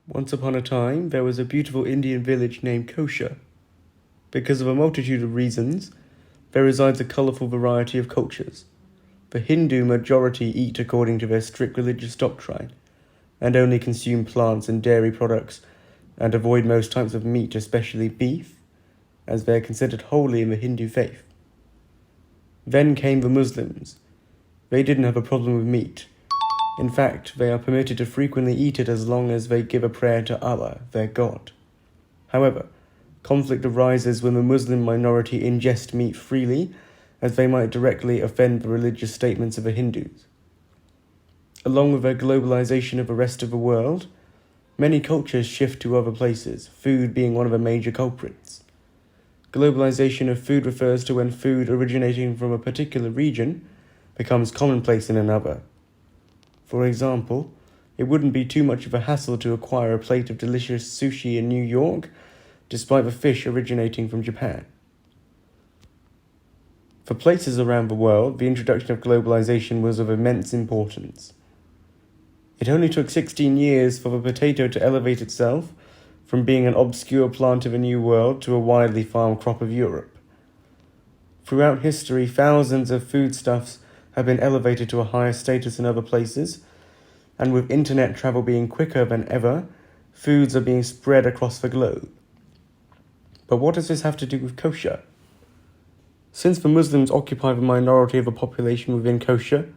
Once upon a time, there was a beautiful Indian village named Kosha. Because of a multitude of reasons, there resides a colourful variety of cultures. The Hindu majority eat according to their strict religious doctrine, and only consume plants and dairy products, and avoid most types of meat, especially beef, as they are considered holy in the Hindu faith. Then came the Muslims. They didn't have a problem with meat. In fact, they are permitted to frequently eat it as long as they give a prayer to Allah, their God. However, conflict arises when the Muslim minority ingest meat freely, as they might directly offend the religious statements of the Hindus. Along with their globalization of the rest of the world, many cultures shift to other places, food being one of the major culprits. Globalization of food refers to when food originating from a particular region becomes commonplace in another. For example, it wouldn't be too much of a hassle to acquire a plate of delicious sushi in New York, despite the fish originating from Japan. For places around the world, the introduction of globalization was of immense importance. It only took 16 years for the potato to elevate itself from being an obscure plant of a new world to a widely farmed crop of Europe. Throughout history, thousands of foodstuffs have been elevated to a higher status in other places, and with internet travel being quicker than ever, foods are being spread across the globe. But what does this have to do with kosher? Since the Muslims occupy the minority of the population within kosher,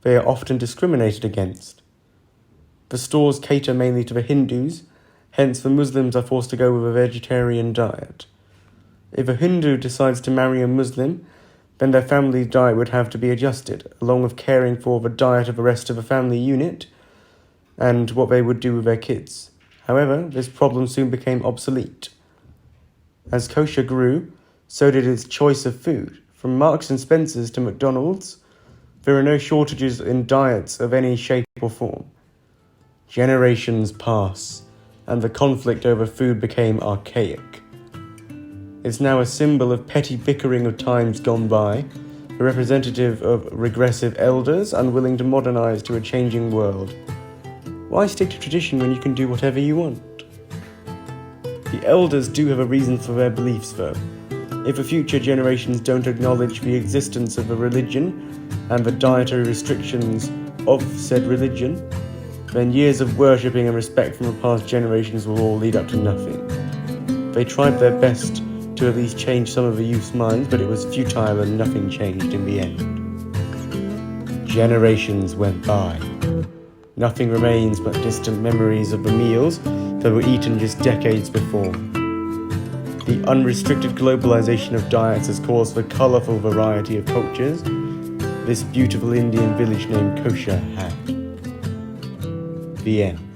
they are often discriminated against. The stores cater mainly to the Hindus, hence the Muslims are forced to go with a vegetarian diet. If a Hindu decides to marry a Muslim, then their family diet would have to be adjusted, along with caring for the diet of the rest of the family unit and what they would do with their kids. However, this problem soon became obsolete. As kosher grew, so did its choice of food. From Marks and Spencer's to McDonald's, there are no shortages in diets of any shape or form. Generations pass, and the conflict over food became archaic. It's now a symbol of petty bickering of times gone by, a representative of regressive elders unwilling to modernize to a changing world. Why stick to tradition when you can do whatever you want? The elders do have a reason for their beliefs, though. If the future generations don't acknowledge the existence of a religion and the dietary restrictions of said religion, then years of worshipping and respect from the past generations will all lead up to nothing. They tried their best to at least change some of the youth's minds, but it was futile and nothing changed in the end. Generations went by. Nothing remains but distant memories of the meals that were eaten just decades before. The unrestricted globalization of diets has caused the colourful variety of cultures this beautiful Indian village named Kosha had. The end.